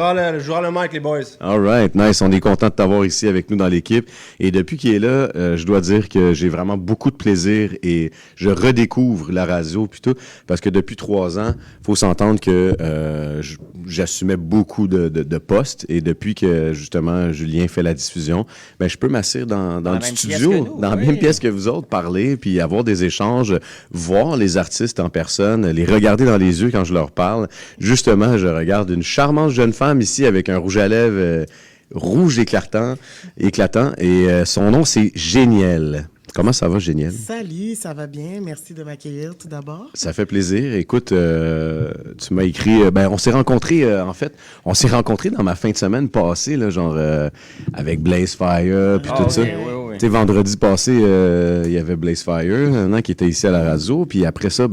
Le joueur le mic, les boys. All right, nice. On est content de t'avoir ici avec nous dans l'équipe. Et depuis qu'il est là, je dois dire que j'ai vraiment beaucoup de plaisir et je redécouvre la radio plutôt parce que depuis 3 ans, faut s'entendre que j'assumais beaucoup de postes et depuis que justement Julien fait la diffusion, ben je peux m'asseoir dans le studio, dans la même pièce que vous autres, parler puis avoir des échanges, voir les artistes en personne, les regarder dans les yeux quand je leur parle. Justement, je regarde une charmante jeune femme ici avec un rouge à lèvres rouge éclatant et son nom c'est Géniel. Comment ça va, Géniel? Salut, ça va bien. Merci de m'accueillir tout d'abord. Ça fait plaisir. Écoute, tu m'as écrit... on s'est rencontrés, on s'est rencontrés dans ma fin de semaine passée, là, genre avec Blaze Fire, puis tout ça. Oui. Tu sais, vendredi passé, il y avait Blaze Fire, qui était ici à la radio, puis après ça,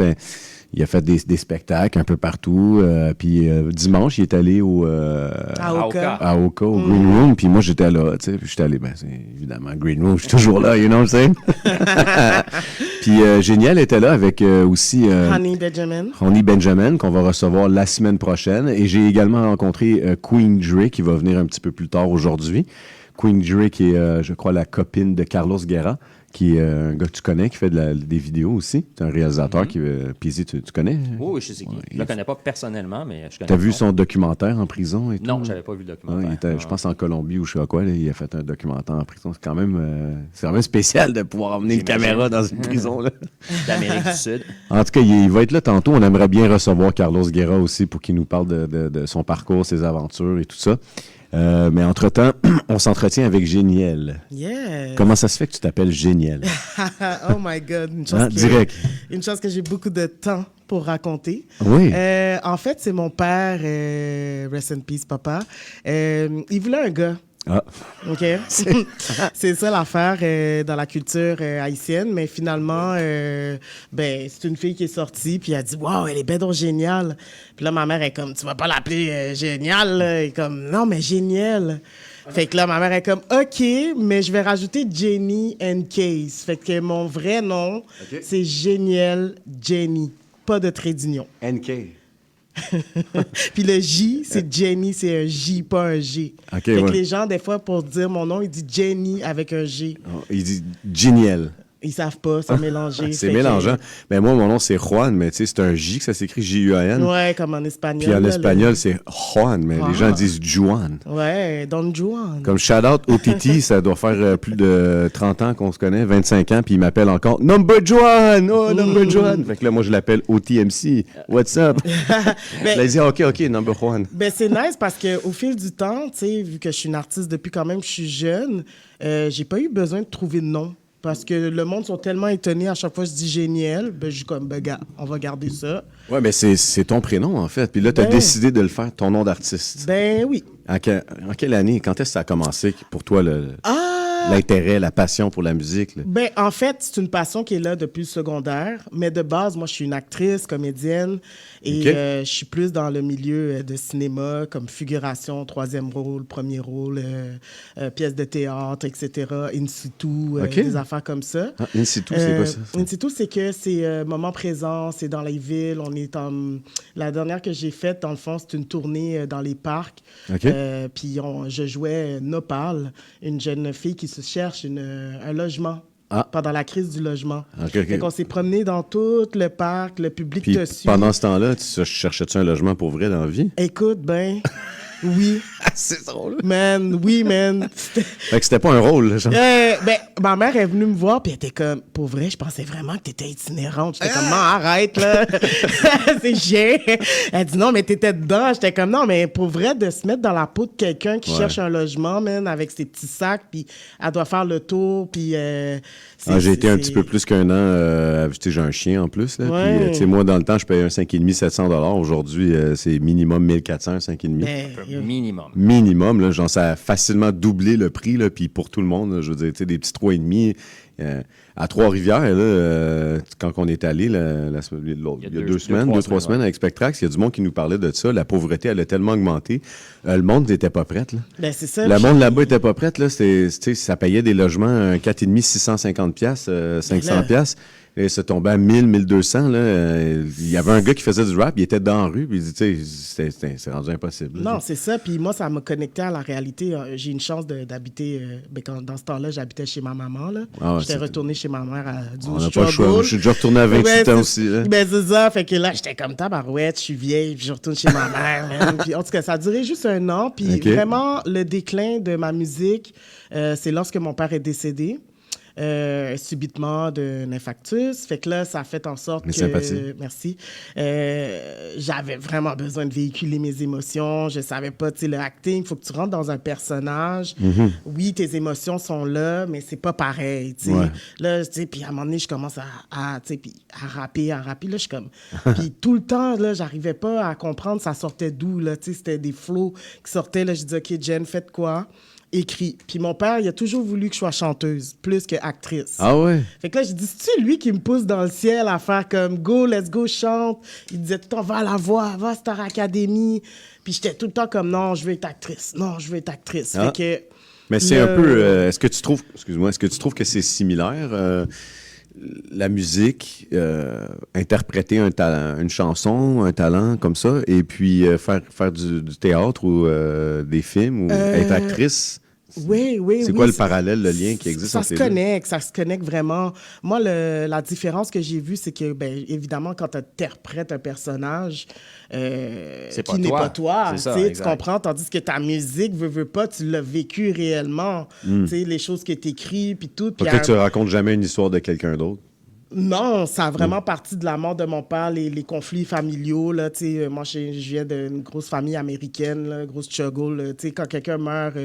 il a fait des spectacles un peu partout. Puis dimanche, il est allé à Oka, au Green Room. Puis moi, j'étais là, tu sais. Puis j'étais allé, c'est évidemment, Green Room, je suis toujours là, you know what I'm saying? Puis Génial était là avec aussi... Honey Benjamin, qu'on va recevoir la semaine prochaine. Et j'ai également rencontré Queen Dre, qui va venir un petit peu plus tard aujourd'hui. Queen Dre, qui est, je crois, la copine de Carlos Guerra, qui est un gars que tu connais, qui fait des vidéos aussi. C'est un réalisateur qui... Pizzy, tu connais? Oui, je sais qui. Je ne le connais pas personnellement, mais je connais. T'as vu son documentaire en prison et tout? Non, je n'avais pas vu le documentaire. Ouais, il était, je pense en Colombie ou je sais pas quoi, là, il a fait un documentaire en prison. C'est quand même spécial de pouvoir emmener une caméra dans une prison. Là. D'Amérique du Sud. En tout cas, il va être là tantôt. On aimerait bien recevoir Carlos Guerra aussi pour qu'il nous parle de son parcours, ses aventures et tout ça. Mais entre-temps, on s'entretient avec Géniel. Yeah. Comment ça se fait que tu t'appelles Géniel? Oh my God. Direct. Une chose que j'ai beaucoup de temps pour raconter. Oui. En fait, c'est mon père, rest in peace, papa. Il voulait un gars. Ah. OK. C'est ça l'affaire dans la culture haïtienne. Mais finalement, c'est une fille qui est sortie, puis elle a dit « Wow, elle est bien donc géniale. » Puis là, ma mère est comme « Tu vas pas l'appeler géniale? » Elle est comme « Non, mais génial. » Fait que là, ma mère est comme « OK, mais je vais rajouter Jenny and Case. » Fait que mon vrai nom, c'est Géniel Jenny. Pas de trait d'union. NK. Puis le J, c'est Jenny, c'est un J, pas un G. Okay, fait que les gens, des fois, pour dire mon nom, ils disent Jenny avec un G. Oh, il dit Géniel. Ils savent pas, c'est mélangé. C'est mélangeant. Mais moi, mon nom, c'est Juan, mais tu sais, c'est un J que ça s'écrit J-U-A-N. Ouais, comme en espagnol. Puis en espagnol, c'est Juan, mais les gens disent Juan. Ouais, Don Juan. Comme shout-out au Titi, ça doit faire plus de 30 ans qu'on se connaît, 25 ans, puis il m'appelle encore Number Juan! Oh, Number Juan! Fait que là, moi, je l'appelle OTMC. What's up? Là, il dit OK, Number Juan. C'est nice parce qu'au fil du temps, tu sais, vu que je suis une artiste depuis quand même que je suis jeune, j'ai pas eu besoin de trouver de nom. Parce que le monde sont tellement étonnés à chaque fois que je dis Géniel, je suis comme, gars, on va garder ça. Ouais, mais c'est ton prénom, en fait. Puis là, tu as décidé de le faire, ton nom d'artiste. Ben oui. En quelle année? Quand est-ce que ça a commencé pour toi, l'intérêt, la passion pour la musique? Là? En fait, c'est une passion qui est là depuis le secondaire. Mais de base, moi, je suis une actrice, comédienne. Et je suis plus dans le milieu de cinéma, comme figuration, 3e rôle, 1er rôle, pièces de théâtre, etc. In situ, des affaires comme ça. Ah, in situ, c'est quoi ça? In situ, c'est que c'est moment présent, c'est dans les villes. On est la dernière que j'ai faite, dans le fond, c'est une tournée dans les parcs. Puis je jouais Nopal, une jeune fille qui se cherche un logement. Pendant la crise du logement. Fait qu'on s'est promené dans tout le parc, le public te suit. Pendant ce temps-là, tu cherchais-tu un logement pour vrai dans la vie? Écoute, oui. C'est drôle. Man, oui, man. Fait que c'était pas un rôle, là, genre. Ma mère est venue me voir, puis elle était comme, pour vrai, je pensais vraiment que t'étais itinérante. J'étais comme, non, arrête, là. C'est chiant. Elle dit, non, mais t'étais dedans. J'étais comme, non, mais pour vrai, de se mettre dans la peau de quelqu'un qui cherche un logement, man, avec ses petits sacs, puis elle doit faire le tour, puis... j'ai été un petit peu plus qu'un an. J'ai un chien en plus, là. Puis, tu sais, moi, dans le temps, je payais un 5,5 $700. Aujourd'hui, c'est minimum 1400, 5,5. Minimum, là, genre, ça a facilement doublé le prix, là, puis pour tout le monde, là, je veux dire, tu sais, des petits 3,5, À Trois-Rivières, là, quand on est allé il y a 2 semaines, 2-3 semaines avec Spectrax, il y a du monde qui nous parlait de ça. La pauvreté, elle a tellement augmenté. Le monde n'était pas prêt. Là. Ben, c'est ça. Le monde là-bas n'était pas prêt. Là. Ça payait des logements, un 4,5, 650 $, 500 $. Et ça tombait à 1000, 1200. Là. Il y avait un gars qui faisait du rap, il était dans la rue, puis il dit, c'est rendu impossible. Non, c'est ça. Puis moi, ça m'a connecté à la réalité. J'ai une chance d'habiter. Dans ce temps-là, j'habitais chez ma maman. Là. J'étais retournée chez ma mère à du On n'a pas le choix. Je suis déjà retourné à 28 ans aussi. Là. Ben, c'est ça. Fait que là, j'étais comme tabarouette, je suis vieille, puis je retourne chez ma mère. Puis, en tout cas, ça a duré juste 1 an. Puis vraiment, le déclin de ma musique, c'est lorsque mon père est décédé. Subitement d'un infarctus. Fait que là, ça a fait en sorte Mes que... sympathies. Merci. J'avais vraiment besoin de véhiculer mes émotions. Je savais pas, tu sais, le acting, il faut que tu rentres dans un personnage. Oui, tes émotions sont là, mais c'est pas pareil, tu sais. Ouais. Là, tu sais, puis à un moment donné, je commence à rapper. Là, je suis comme... Puis tout le temps, là, j'arrivais pas à comprendre ça sortait d'où, là, tu sais. C'était des flows qui sortaient, là. Je disais, OK, Jen, faites quoi? Écrit. Puis mon père, il a toujours voulu que je sois chanteuse, plus que actrice. Ah ouais? Fait que là, je dis, c'est-tu lui qui me pousse dans le ciel à faire comme « Go, let's go, chante ». Il disait tout le temps « Va à la voix, va à Star Academy ». Puis j'étais tout le temps comme « Non, je veux être actrice. Non, je veux être actrice ». Fait que... Mais c'est un peu... est-ce que tu trouves... Excuse-moi, est-ce que tu trouves que c'est similaire, la musique, interpréter une chanson, un talent comme ça, et puis faire du théâtre ou des films, ou être actrice? Oui. C'est quoi le parallèle, le lien qui existe entre les deux? Ça se connecte vraiment. Moi, la différence que j'ai vue, c'est que, bien, évidemment, quand tu interprètes un personnage qui n'est pas toi, tu comprends? Tandis que ta musique, veux pas, tu l'as vécu réellement. Tu sais, les choses que tu écris, puis tout. Peut-être que tu racontes jamais une histoire de quelqu'un d'autre. Non, ça a vraiment parti de la mort de mon père, les conflits familiaux. Là, moi, je viens d'une grosse famille américaine, là, grosse struggle. Là, quand quelqu'un meurt,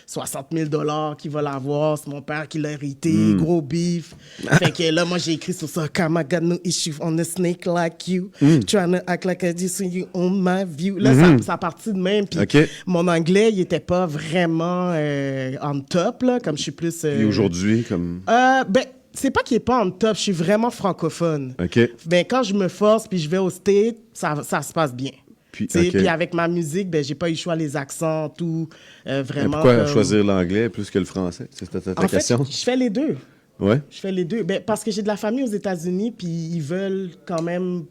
60 000 $ qui va l'avoir, c'est mon père qui l'a hérité, gros beef. Fait que là, moi, j'ai écrit sur ça. Come, I got no issue on a snake like you. Trying to act like I just see you on my view. Là, ça a parti de même. Puis mon anglais, il était pas vraiment on top, là, comme je suis plus... Et aujourd'hui, comme... C'est pas qu'il est pas en top, je suis vraiment francophone. OK. Ben, quand je me force puis je vais au States, ça se passe bien. Puis avec ma musique, ben, j'ai pas eu le choix, les accents, tout, vraiment. Mais pourquoi choisir l'anglais plus que le français? C'était ta question? En fait, je fais les deux. Ouais? Je fais les deux. Ben, parce que j'ai de la famille aux États-Unis, puis ils veulent quand même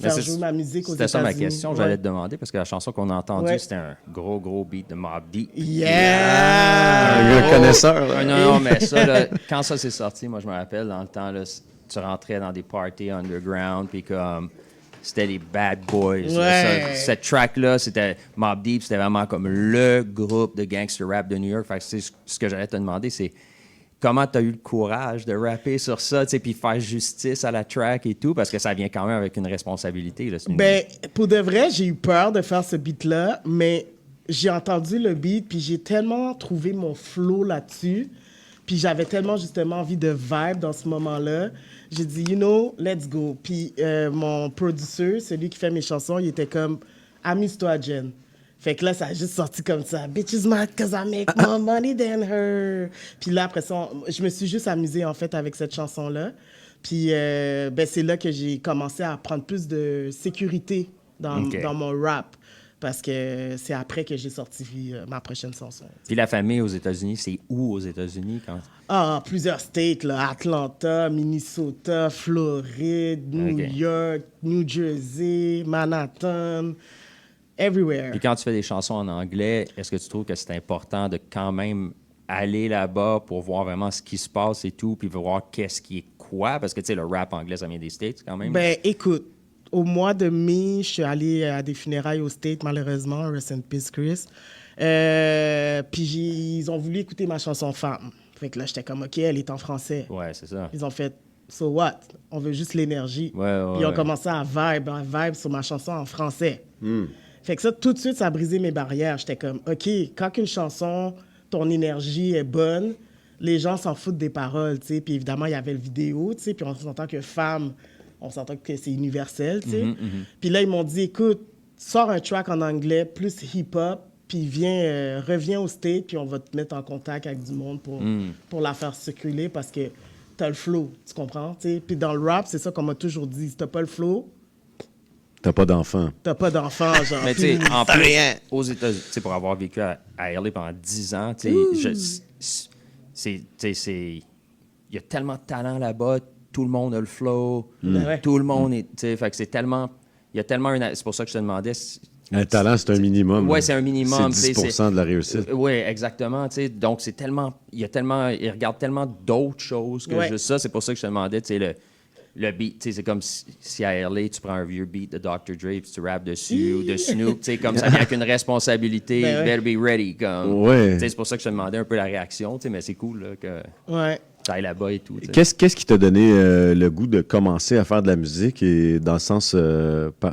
faire jouer ma musique aux États-Unis. C'était ça ma question, j'allais te demander, parce que la chanson qu'on a entendue, c'était un gros beat de Mobb Deep. Yeah! Un connaisseur. Là. Non, mais ça, là, quand ça s'est sorti, moi, je me rappelle, dans le temps, là, tu rentrais dans des parties underground, puis comme... C'était les Bad Boys. Ouais. Cette track-là, c'était Mobb Deep, c'était vraiment comme le groupe de gangster rap de New York. Fait que ce que j'allais te demander, c'est comment tu as eu le courage de rapper sur ça, puis faire justice à la track et tout, parce que ça vient quand même avec une responsabilité. Là, pour de vrai, j'ai eu peur de faire ce beat-là, mais j'ai entendu le beat, puis j'ai tellement trouvé mon flow là-dessus, puis j'avais tellement justement envie de vibe dans ce moment-là. J'ai dit, let's go. Puis mon producer, celui qui fait mes chansons, il était comme, amuse-toi, Jen. Fait que là, ça a juste sorti comme ça. Bitch is mad cause I make more money than her. Puis là, après ça, je me suis juste amusée, en fait, avec cette chanson-là. Puis c'est là que j'ai commencé à prendre plus de sécurité dans mon rap. Parce que c'est après que j'ai sorti ma prochaine chanson. Puis la famille aux États-Unis, c'est où aux États-Unis? Plusieurs states, là. Atlanta, Minnesota, Floride, New York, New Jersey, Manhattan, everywhere. Puis quand tu fais des chansons en anglais, est-ce que tu trouves que c'est important de quand même aller là-bas pour voir vraiment ce qui se passe et tout, puis voir qu'est-ce qui est quoi? Parce que, tu sais, le rap anglais, ça vient des States quand même. Ben, écoute, au mois de mai, je suis allée à des funérailles aux States, malheureusement. Rest in peace, Chris. Puis ils ont voulu écouter ma chanson « Femme ». Fait que là, j'étais comme « OK, elle est en français ». Ouais, c'est ça. Ils ont fait « So what? On veut juste l'énergie ». Ouais, Puis ils ont commencé à vibe sur ma chanson en français. Fait que ça, tout de suite, ça a brisé mes barrières. J'étais comme « OK, quand une chanson, ton énergie est bonne, les gens s'en foutent des paroles, tu sais. » Puis évidemment, il y avait le vidéo, tu sais. Puis on s'entend que « Femme », on s'entend que c'est universel, tu sais. Puis là, ils m'ont dit, écoute, sors un track en anglais, plus hip-hop, puis reviens au States, puis on va te mettre en contact avec du monde pour la faire circuler, parce que t'as le flow, tu comprends? T'sais? Puis dans le rap, c'est ça qu'on m'a toujours dit. Si t'as pas le flow, T'as pas d'enfant. t'as pas d'enfant, genre. Mais tu sais, Puis- en plus, aux États-Unis, tu sais, pour avoir vécu à LA pendant 10 ans, tu sais, il y a tellement de talent là-bas, tout le monde a le flow, Ben ouais. tout le monde est, tu sais, fait que c'est tellement, il y a tellement c'est pour ça que je te demandais. Un talent, c'est un minimum. Ouais, c'est un minimum. C'est 10% de la réussite. Oui, exactement. Tu sais, donc, c'est tellement. Il regarde tellement d'autres choses que Ouais. juste ça. C'est pour ça que je te demandais, tu sais, le beat. Tu sais, c'est comme si à LA, tu prends un vieux beat de Dr. Dre puis tu rappes dessus ou de Snoop. Tu sais, comme ça vient avec une responsabilité. Ben ouais. Better be ready. Comme. Ouais. Tu sais, c'est pour ça que je te demandais un peu la réaction. Tu sais, mais c'est cool là, que Ouais. tu ailles là-bas et tout. Tu sais. Qu'est-ce qui t'a donné le goût de commencer à faire de la musique et dans le sens,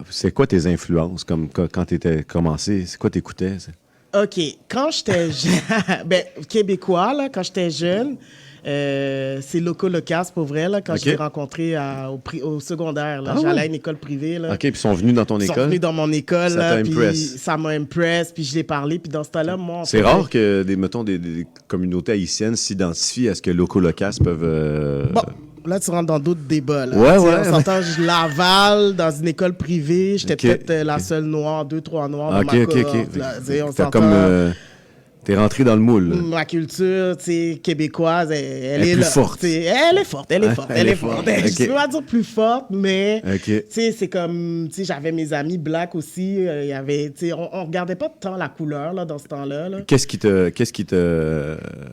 c'est quoi tes influences comme quand t'étais commencé, c'est quoi t'écoutais? OK. Quand j'étais jeune, ben, québécois, là, quand j'étais jeune, c'est Loco Locas, pour vrai, là, quand OK. je l'ai rencontré au secondaire. Là. Ah J'allais ouais? à une école privée. Là. OK, puis ils sont venus dans ton Ils sont école? venus dans mon école, Ça là, t'a puis impress. ça m'a impress, puis je l'ai parlé, puis dans ce temps-là, moi... C'est rare que mettons, des communautés haïtiennes s'identifient à ce que Loco Locas peuvent... Bon, là, tu rentres dans d'autres débats. Là. Ouais, Tu sais, ouais, on s'entend, je Laval, dans une école privée, j'étais OK, peut-être la OK. seule noire, 2-3 noirs OK, dans ma OK, cohorte. OK. Là. Tu sais, on T'as s'entend. comme... t'es rentré dans le moule. là. Ma culture, tu sais, québécoise, elle Elle est est plus là. forte. Tu sais, elle est forte, elle est Hein? forte, Elle elle est est forte. forte. Je OK. peux pas dire plus forte, mais OK. tu sais, c'est comme, tu sais, j'avais mes amis blacks aussi. Il y avait, tu sais, on regardait pas tant la couleur là dans ce temps-là. Là. Qu'est-ce qui t'a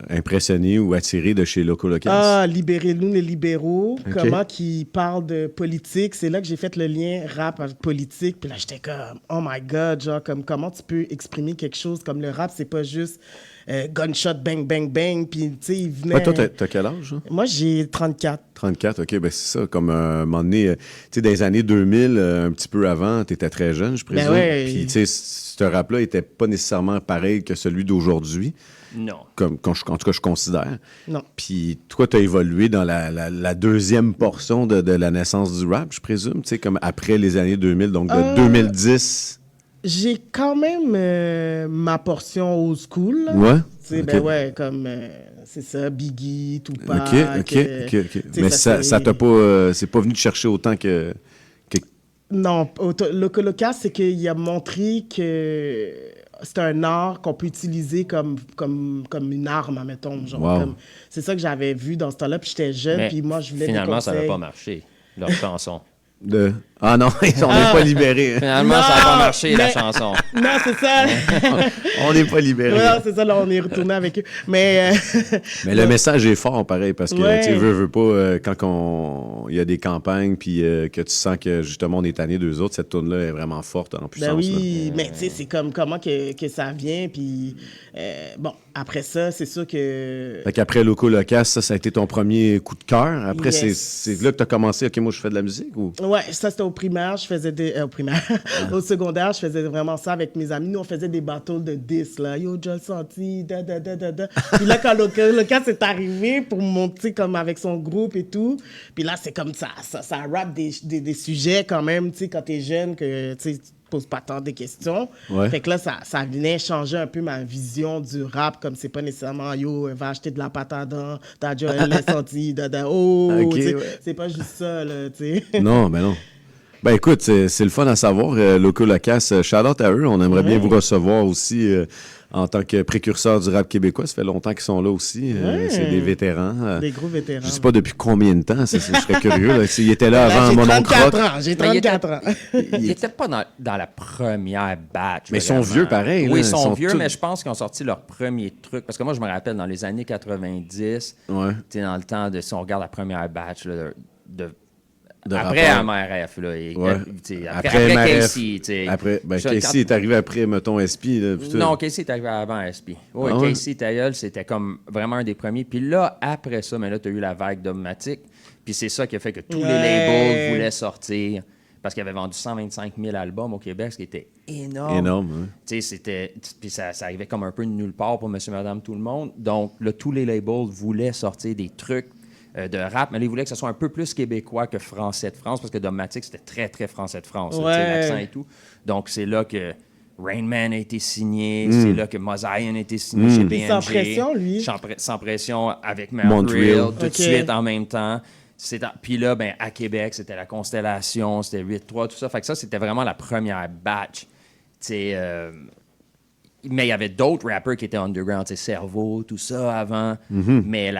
impressionné ou attiré de chez Loco Locas? Ah, libérez-nous les libéraux. OK. Comment qu'ils parlent de politique. C'est là que j'ai fait le lien rap avec politique. Puis là, j'étais comme, oh my God, genre, comme comment tu peux exprimer quelque chose comme le rap, c'est pas juste gunshot, bang, bang, bang. Puis, tu sais, il venait... Ouais, toi, t'as quel âge? Hein? Moi, j'ai 34. 34, OK, ben c'est ça. Comme un moment donné, tu sais, dans les années 2000, un petit peu avant, t'étais très jeune, je présume. ouais. Puis, tu sais, ce rap-là était pas nécessairement pareil que celui d'aujourd'hui, Non. comme en tout cas, je considère. Non. Puis, toi, t'as évolué dans la deuxième portion de la naissance du rap, je présume, tu sais, comme après les années 2000, donc de 2010. J'ai quand même ma portion old school. Là. Ouais? Tu sais, OK. ben ouais, comme, c'est ça, Biggie, Tupac. OK. tu sais, Mais ça t'a pas... c'est pas venu te chercher autant que... Non, le Locas, c'est qu'il a montré que c'est un art qu'on peut utiliser comme une arme, admettons. Genre, Wow. c'est ça que j'avais vu dans ce temps-là, puis j'étais jeune, Mais puis moi, je voulais finalement, des ça n'a conseils. pas marché, leur chanson. Ah non, on n'est pas libérés. Finalement, ça n'a pas marché, la chanson. Non, c'est ça. On n'est pas libérés. Ouais, c'est ça, là, on est retourné avec eux. Mais, Mais le message est fort, pareil, parce que, Ouais. tu sais, veux pas, quand il y a des campagnes, puis que tu sens que, justement, on est tanné d'eux autres, cette tourne-là est vraiment forte en puissance. ben là. oui, mais tu sais, c'est comme comment que ça vient, puis bon, après ça, c'est sûr que... Fait qu'après Loco Locas, ça a été ton premier coup de cœur. Après, Yes. c'est là que tu as commencé, OK, moi, je fais de la musique, ou? Ouais, ça c'était au primaire, je faisais au primaire. Au secondaire, je faisais vraiment ça avec mes amis. Nous, on faisait des battles de 10, là. Yo, John Santi, da. Puis là, quand Locas est arrivé pour monter comme avec son groupe et tout, puis là, c'est comme ça rappe des sujets quand même, tu sais, quand t'es jeune, que tu sais, tu poses pas tant de questions. Ouais. Fait que là, ça venait changer un peu ma vision du rap, comme c'est pas nécessairement yo, va acheter de la pâte à dents, t'as déjà un lait senti, da. Oh, Ok, tu sais, ouais. c'est pas juste ça, là, tu sais. Non, ben non. Ben écoute, c'est le fun à savoir. Loco Locas, shout-out à eux. On aimerait bien vous recevoir aussi en tant que précurseur du rap québécois. Ça fait longtemps qu'ils sont là aussi. Ouais. C'est des vétérans. Des gros vétérans. Je sais pas depuis combien de temps. Je serais curieux. Là. S'ils étaient là Là, avant j'ai mon oncle 34 Rock. ans. J'ai Mais il 34 ans. Ils n'étaient pas dans la première batch. Mais ils sont vraiment. vieux pareil, là. Oui, ils Ils sont sont vieux, tous- mais je pense qu'ils ont sorti leur premier truc. Parce que moi, je me rappelle, dans les années 90, Ouais. tu sais, dans le temps de, si on regarde la première batch, là, De après rappeurs. MRF, là, Ouais. tu sais, Après après MRF. Casey, tu sais. Après, ben, Je- Casey est arrivé après, mettons, SP. Là, putain. Non, Casey est arrivé avant SP. Oui, Ah ouais? Casey Tailleul, c'était comme vraiment un des premiers. Puis là, après ça, mais là, tu as eu la vague dogmatique. Puis c'est ça qui a fait que tous les Ouais. labels voulaient sortir. Parce qu'ils avaient vendu 125 000 albums au Québec, ce qui était énorme. Énorme. Hein. Tu sais, c'était... Puis ça arrivait comme un peu de nulle part pour monsieur, madame, tout le monde. Donc, là, tous les labels voulaient sortir des trucs de rap, mais là, ils voulaient que ce soit un peu plus québécois que français de France, parce que Dogmatic, c'était très, très français de France, là, tu sais, Ouais. l'accent et tout. Donc, c'est là que Rain Man a été signé. C'est là que Mosaïen a été signé chez BMG. Sans pression, lui. Sans pression avec Montreal. Montreal, tout de Ok. suite en même temps. Puis là, à Québec, c'était la Constellation, c'était 8-3, tout ça. Fait que ça, c'était vraiment la première batch. Mais il y avait d'autres rappers qui étaient underground, Cerveau, tout ça avant. Mais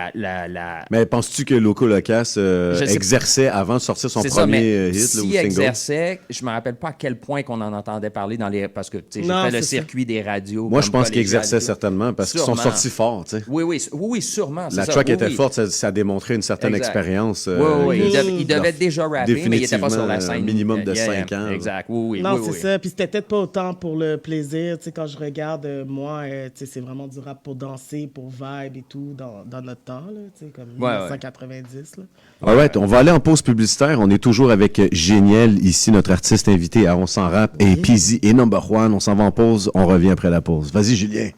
Mais penses-tu que Loco Locas sais- exerçait avant de sortir son c'est ça, premier mais hit là, ou s'il single? exerçait, je me rappelle pas à quel point qu'on en entendait parler parce que j'ai Non, fait le c'est ça. circuit des radios. Moi, je comme pense qu'il collégial, exerçait tout. certainement parce qu'ils sont Sûrement. sortis forts. Tu sais. Oui, sûrement. La c'est track ça, était oui. forte, ça a démontré une certaine Exact. expérience. Oui. Il devait déjà rapper, mais il n'était pas sur la Définitivement, scène. un minimum de 5 ans. Exact, oui. Non, oui, c'est oui. ça. Puis c'était peut-être pas autant pour le plaisir. Tu sais, quand je regarde, moi, tu sais, c'est vraiment du rap pour danser, pour vibe et tout, dans notre temps, là, tu sais, comme Ouais, 1990. Là. Alright, on va aller en pause publicitaire. On est toujours avec Géniel, ici, notre artiste invité à On s'en rap, et Peasy et Number One. On s'en va en pause, on revient après la pause. Vas-y, Julien.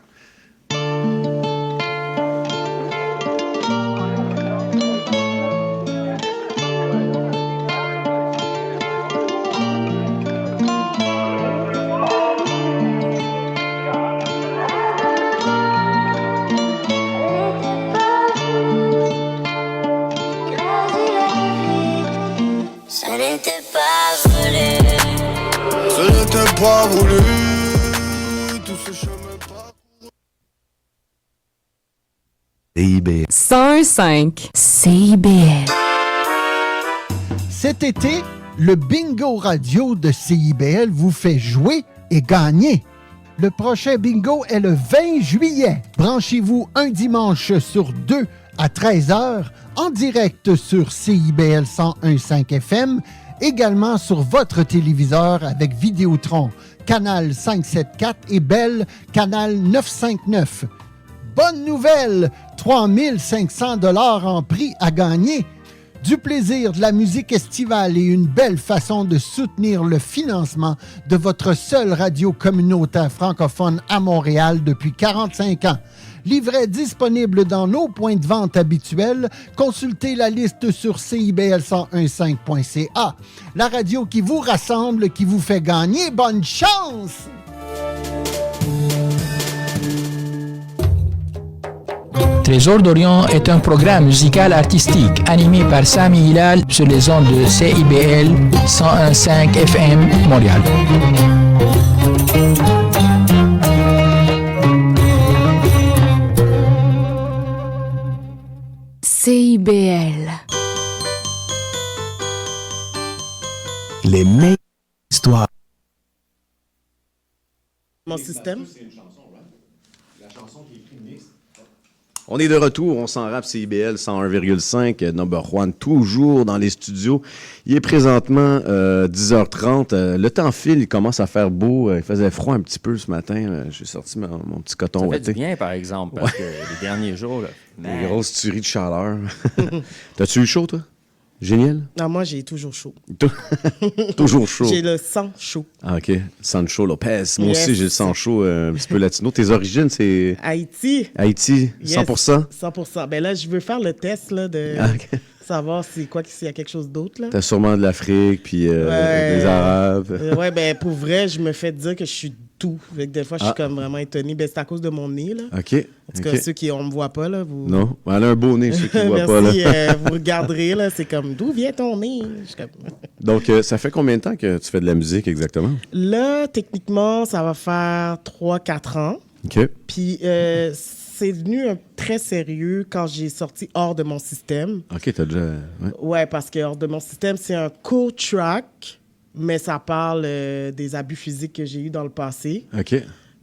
Ça n'était pas voulu. Ce n'était pas voulu. Tout ce chemin pas. CIB. 101.5 CIBL. Cet été, le bingo radio de CIBL vous fait jouer et gagner. Le prochain bingo est le 20 juillet. Branchez-vous un dimanche sur 2 à 13h en direct sur CIBL 101.5 FM, également sur votre téléviseur avec Vidéotron, Canal 574 et Bell, Canal 959. Bonne nouvelle! 3 500 $ en prix à gagner. Du plaisir, de la musique estivale et une belle façon de soutenir le financement de votre seule radio communautaire francophone à Montréal depuis 45 ans. Livret disponible dans nos points de vente habituels. Consultez la liste sur CIBL1015.ca. La radio qui vous rassemble, qui vous fait gagner. Bonne chance! Trésor d'Orient est un programme musical artistique animé par Sami Hilal sur les ondes de CIBL 101.5 FM Montréal. CIBL. Les meilleures histoires. Mon système. On est de retour, on s'en rappe CIBL 101,5, Number One, toujours dans les studios. Il est présentement 10h30. Le temps file, il commence à faire beau. Il faisait froid un petit peu ce matin. J'ai sorti mon petit coton Ça fait ouaté. du bien, par exemple, parce que les derniers jours, là, Des grosses tueries de chaleur. T'as-tu eu chaud, toi? Génial? Non, moi, j'ai toujours chaud. Toujours chaud. J'ai le sang chaud. Ah, OK. Sancho Lopez. Moi Yes. aussi, j'ai le sang chaud un petit peu latino. Tes origines, c'est Haïti. Haïti, 100%? Yes, 100%. Ben là, je veux faire le test là, de Ah, OK. savoir s'il y a quelque chose d'autre. Là. T'as sûrement de l'Afrique, puis Ouais. des Arabes. Ouais, ben pour vrai, je me fais dire que je suis tout. Fait que des fois, je suis comme vraiment étonnée. Ben, c'est à cause de mon nez, là. OK. En tout cas, OK. ceux qui ne me voient pas, là, vous... Non, elle a un beau nez, ceux qui ne voient Merci, pas. Là. vous regarderez, là, c'est comme, d'où vient ton nez? Je suis comme... Donc, ça fait combien de temps que tu fais de la musique exactement? Là, techniquement, ça va faire 3-4 ans. OK. Puis, c'est devenu très sérieux quand j'ai sorti Hors de mon système. OK, t'as déjà... Ouais. Ouais, parce que Hors de mon système, c'est un court track, mais ça parle des abus physiques que j'ai eus dans le passé. OK.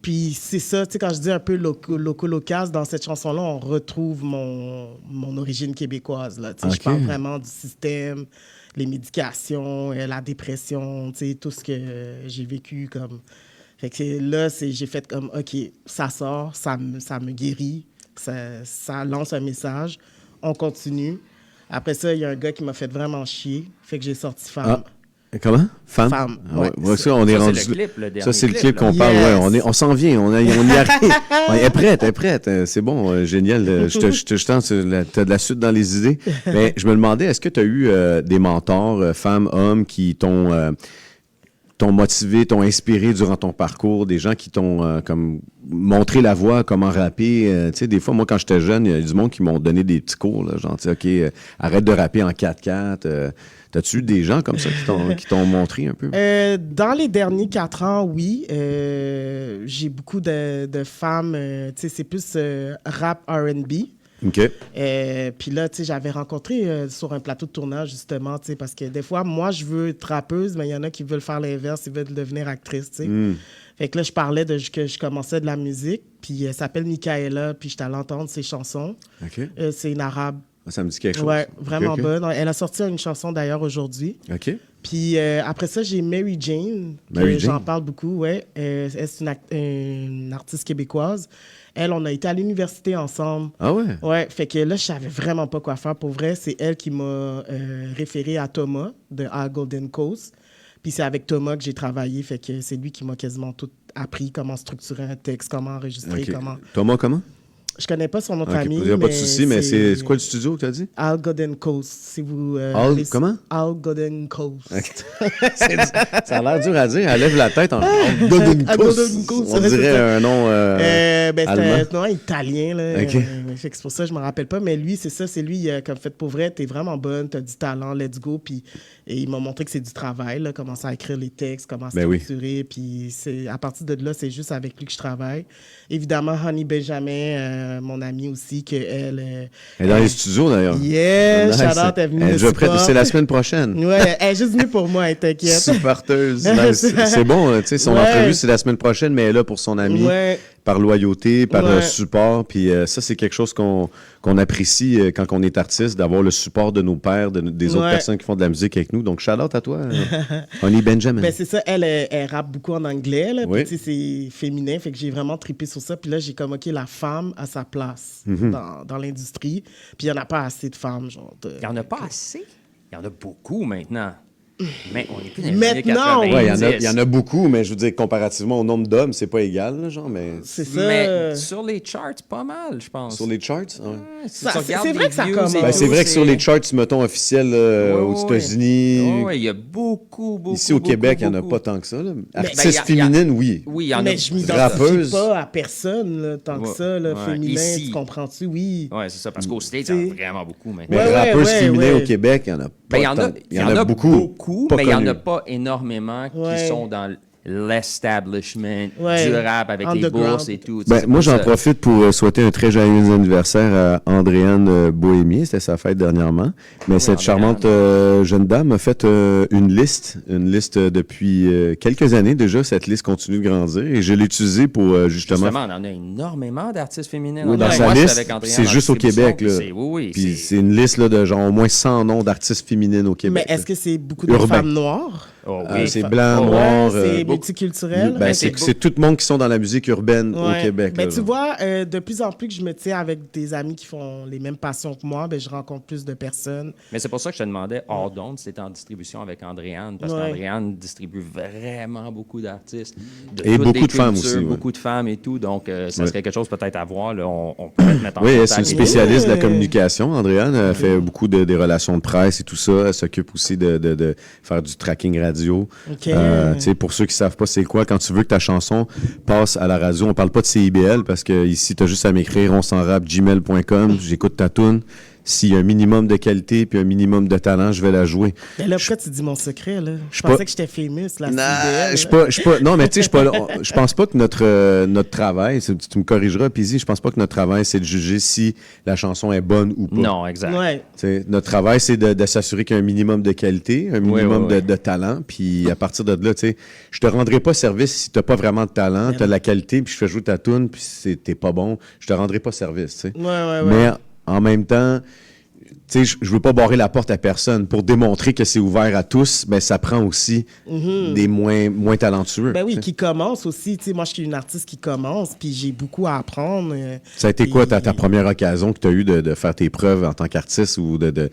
Puis c'est ça, tu sais, quand je dis un peu loco-locas, dans cette chanson-là, on retrouve mon origine québécoise, là. Tu sais, Ok. je parle vraiment du système, les médications, la dépression, tu sais, tout ce que j'ai vécu comme... Fait que là, j'ai fait comme, OK, ça sort, ça me guérit, ça lance un message, on continue. Après ça, il y a un gars qui m'a fait vraiment chier, fait que j'ai sorti Femme. Ah. Comment? Femme? Femme, Ah ouais. Ouais, ça, on est Ça, rendu... c'est le clip, le dernier Ça, c'est le clip, clip qu'on là. parle. Yes. Ouais, on s'en vient. On y arrive. Elle est prête. C'est bon, génial. Je te tente, t'as de la suite dans les idées. Mais je me demandais, est-ce que tu as eu des mentors, femmes, hommes, qui t'ont t'ont motivé, t'ont inspiré durant ton parcours, des gens qui t'ont comme montré la voie, comment rapper. Tu sais, des fois, moi, quand j'étais jeune, il y a du monde qui m'ont donné des petits cours, là, genre, tu sais, OK, arrête de rapper en 4/4. T'as-tu eu des gens comme ça qui t'ont montré un peu? Dans les derniers 4 ans, oui. J'ai beaucoup de femmes, tu sais, c'est plus rap R&B. OK. Puis là, tu sais, j'avais rencontré sur un plateau de tournage, justement, tu sais, parce que des fois, moi, je veux être rappeuse, mais il y en a qui veulent faire l'inverse, ils veulent devenir actrice, tu sais. Fait que là, je parlais que je commençais de la musique, puis elle s'appelle Michaela, puis j'étais allée entendre ses chansons. OK. C'est une arabe. Ça me dit quelque chose. Ouais, vraiment OK. bonne. Elle a sorti une chanson, d'ailleurs, aujourd'hui. OK. Puis après ça, j'ai Mary Jane, Mary j'en Jane. parle beaucoup, ouais. C'est une artiste québécoise. Elle, on a été à l'université ensemble. Ah ouais? Ouais, fait que là, je savais vraiment pas quoi faire. Pour vrai, c'est elle qui m'a référé à Thomas de Al Golden Coast. Puis c'est avec Thomas que j'ai travaillé, fait que c'est lui qui m'a quasiment tout appris, comment structurer un texte, comment enregistrer, OK. comment... Thomas, comment? Je connais pas son nom de OK, famille, il n'y a pas de souci, mais c'est quoi le studio que tu as dit? Al Golden Coast, si vous... Comment? Al Golden Coast. Ça a l'air dur à dire. Elle lève la tête en Golden Al Coast. Golden Coast, On ouais, c'est dirait ça. un nom Ben, allemand. c'était un nom italien, là. OK. Fait que c'est pour ça que je me rappelle pas. Mais lui, c'est ça, c'est lui, comme fait pour vrai, t'es vraiment bonne, t'as du talent, let's go. Puis et il m'a montré que c'est du travail, là, comment à écrire les textes, comment Ben oui. structurer. Puis à partir de là, c'est juste avec lui que je travaille. Évidemment, Honey Benjamin, mon amie aussi, qu'elle... Elle est dans les studios, d'ailleurs. Yeah, Nice. shout-out, elle est venue Elle est me déjà prête. support. C'est la semaine prochaine. Ouais, elle est juste venue pour moi, t'inquiète. Supporteuse. Nice. C'est bon, tu sais, son Ouais. entrevue, c'est la semaine prochaine, mais elle est là pour son ami, Ouais. par loyauté, par Ouais. support. Puis ça, c'est quelque chose qu'on apprécie quand on est artiste, d'avoir le support de nos pairs, des autres Ouais. personnes qui font de la musique avec nous. Donc, shout-out à toi, Honey Benjamin. Ben, c'est ça, elle rappe beaucoup en anglais, là, Oui. puis tu sais, c'est féminin, fait que j'ai vraiment trippé sur ça. Puis là, j'ai comme, OK, la femme à sa place Mhm. dans l'industrie. Puis il n'y en a pas assez de femmes, genre. Il n'y en a pas assez. Il y en a beaucoup maintenant. Mais on est plus dans les Maintenant, années Ouais, 90. il y en a beaucoup, mais je veux dire, comparativement au nombre d'hommes, c'est pas égal, là, genre, mais C'est ça. Mais sur les charts, pas mal, je pense. sur les charts, ouais. Ouais, si Ça, tu c'est regardes vrai les que ça views commence. et Ben, tout, c'est vrai que sur les charts, mettons, officiels aux Ouais, États-Unis, ouais, il y a beaucoup. ici au Québec, il n'y en a beaucoup. pas tant que ça. Là. Ben, Artistes il y a- féminines, oui. Oui, il y en a. Mais je m'identifie rappeuse. pas à personne, là, tant que Ouais, ça, là, ouais. féminin, Ici. tu comprends-tu? Oui. Oui, c'est ça, parce qu'au States, il y en a vraiment beaucoup maintenant. Mais Ouais, rappeuses ouais, féminines ouais. au Québec, il y en a pas Ben, il y en a beaucoup, pas mais il n'y en connus. a pas énormément Ouais. qui sont dans l'establishment Ouais. du rap avec les Underground. bourses et tout. Ben, C'est moi, pour j'en ça. profite pour souhaiter un très joyeux anniversaire à Andréane Bohémier. C'était sa fête dernièrement. Mais cette charmante jeune dame a fait une liste depuis quelques années déjà. Cette liste continue de grandir et je l'ai utilisée pour justement... Justement, on en a énormément d'artistes féminines. Oui, dans Moi, sa je suis liste, avec Andréane c'est en juste au distribution, Québec. Là. puis oui, Puis c'est une liste là, de genre au moins 100 noms d'artistes féminines au Québec. Mais est-ce que c'est beaucoup de Urbain. femmes noires? Oh, c'est blanc, Oh, noir... c'est beau- multiculturel? Ben, Mais c'est tout le monde qui sont dans la musique urbaine au Ouais. Québec. Ben, là, tu genre. vois, de plus en plus que je me tiens avec des amis qui font les mêmes passions que moi, ben, je rencontre plus de personnes. Mais c'est pour ça que je te demandais, hors d'onde, si c'était en distribution avec Andréane, parce Ouais. qu'Andréane distribue vraiment beaucoup d'artistes. Et toutes beaucoup les de femmes cultures, aussi, ouais. Beaucoup de femmes et tout, donc ça Ouais. serait quelque chose peut-être à voir. Là, on peut te mettre en Oui, contact. c'est une et tout. spécialiste de la Ouais. communication. Andréane elle fait beaucoup des relations de presse et tout ça. Elle s'occupe aussi de faire du tracking radio. OK. Tu sais, pour ceux qui savent pas c'est quoi, quand tu veux que ta chanson passe à la radio, on parle pas de CIBL parce que ici, tu as juste à m'écrire ons'enrappe@gmail.com. J'écoute ta toune. S'il y a un minimum de qualité puis un minimum de talent, je vais la jouer. Mais là, pourquoi tu dis mon secret, là? Je pas- pensais que j'étais famous, là. Je suis pas. Non, mais tu sais, je pense pas que notre travail, tu me corrigeras, Pizzy, je pense pas que notre travail, c'est de juger si la chanson est bonne ou pas. Non, exact. Ouais. Tu sais, notre travail, c'est de s'assurer qu'il y a un minimum de qualité, un minimum ouais. de talent. Puis à partir de là, tu sais, je te rendrai pas service si t'as pas vraiment de talent, t'as de la qualité, puis je fais jouer ta toune, puis t'es pas bon. Je te rendrai pas service, tu sais. Ouais. Mais en même temps, tu sais, je veux pas barrer la porte à personne. Pour démontrer que c'est ouvert à tous, ben ça prend aussi des moins talentueux. Ben oui, tu sais. qui commence aussi. Tu sais, moi, je suis une artiste qui commence, puis j'ai beaucoup à apprendre. Ça a été quoi ta Puis- première occasion que tu as eu de faire tes preuves en tant qu'artiste ou de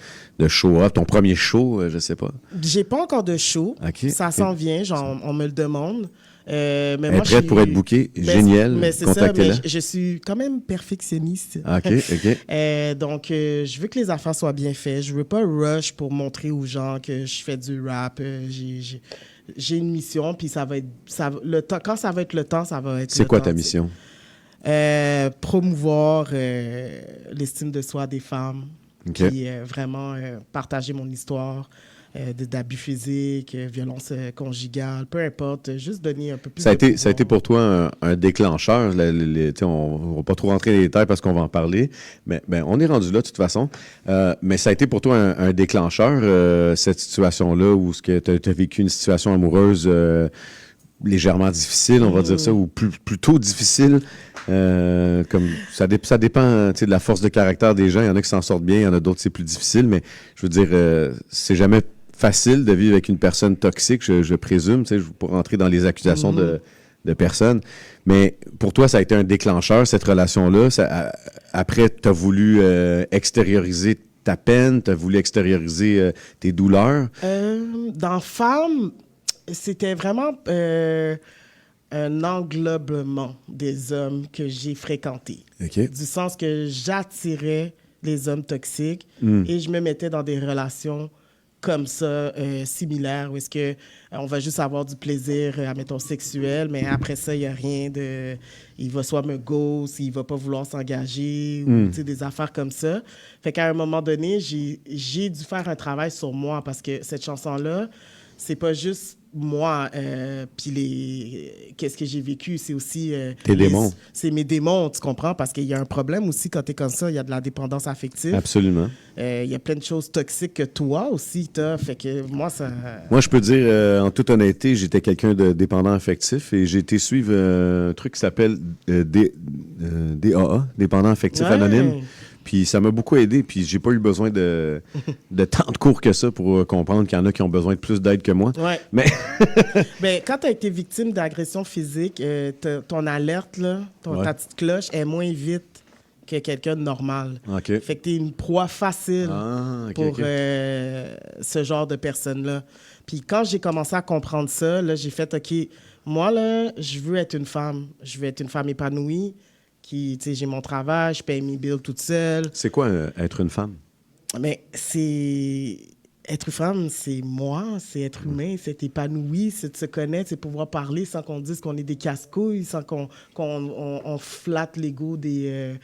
show up, ton premier show, je sais pas. J'ai pas encore de show. OK. Ça s'en vient, genre, on me le demande. Mais Elle est moi, prête pour être bookée. Génial. Mais c'est ça, Contactez-la. mais je suis quand même perfectionniste. OK. Donc, je veux que les affaires soient bien faites. Je veux pas rush pour montrer aux gens que je fais du rap. j'ai une mission, puis le temps, quand ça va être le temps, ça va être C'est le quoi temps, ta tu sais. mission? Promouvoir l'estime de soi des femmes, OK. puis vraiment partager mon histoire d'abus physiques, violence conjugale, peu importe, juste donner un peu plus Ça a de été pouvoir. pour toi un déclencheur. Tu sais, on ne va pas trop rentrer dans les détails parce qu'on va en parler. Mais on est rendu là de toute façon. Mais ça a été pour toi un déclencheur, cette situation-là, où tu as vécu une situation amoureuse légèrement difficile, on va dire ça, ou plutôt difficile. Comme ça dépend tu sais, de la force de caractère des gens. Il y en a qui s'en sortent bien, il y en a d'autres c'est plus difficile. Mais je veux dire, c'est jamais facile de vivre avec une personne toxique, je présume. Tu sais, je ne veux pas rentrer dans les accusations de personnes. Mais pour toi, ça a été un déclencheur, cette relation-là. Après, tu as voulu extérioriser ta peine, tu as voulu extérioriser tes douleurs. Dans Femmes, c'était vraiment un englobement des hommes que j'ai fréquentés. OK. Du sens que j'attirais les hommes toxiques et je me mettais dans des relations comme ça, similaires, où est-ce que on va juste avoir du plaisir, admettons, sexuel, mais après ça, il n'y a rien de... Il va soit me ghost, il va pas vouloir s'engager, ou tu sais, des affaires comme ça. Fait qu'à un moment donné, j'ai dû faire un travail sur moi, parce que cette chanson-là, c'est pas juste moi, puis qu'est-ce que j'ai vécu, c'est aussi... Tes démons. C'est mes démons, tu comprends? Parce qu'il y a un problème aussi quand t'es comme ça, il y a de la dépendance affective. Absolument. Il y a plein de choses toxiques que toi aussi t'as, fait que moi, ça... Moi, je peux dire, en toute honnêteté, j'étais quelqu'un de dépendant affectif et j'ai été suivre un truc qui s'appelle DAA, Dépendant affectif Ouais. anonyme. Puis ça m'a beaucoup aidé, puis j'ai pas eu besoin de tant de cours que ça pour comprendre qu'il y en a qui ont besoin de plus d'aide que moi. Ouais. Mais Ben, quand tu as été victime d'agression physique, ton alerte, là, Ouais. ta petite cloche est moins vite que quelqu'un de normal. OK. Fait que tu es une proie facile Ah, OK, pour OK. ce genre de personnes-là. Puis quand j'ai commencé à comprendre ça, là, j'ai fait, OK, moi, là, je veux être une femme. Je veux être une femme épanouie, qui, tu sais, j'ai mon travail, je paye mes bills toute seule. c'est quoi être une femme? Mais c'est... Être femme, c'est moi, c'est être humain, c'est être épanoui, c'est de se connaître, c'est pouvoir parler sans qu'on dise qu'on est des casse-couilles, sans qu'on flatte l'ego des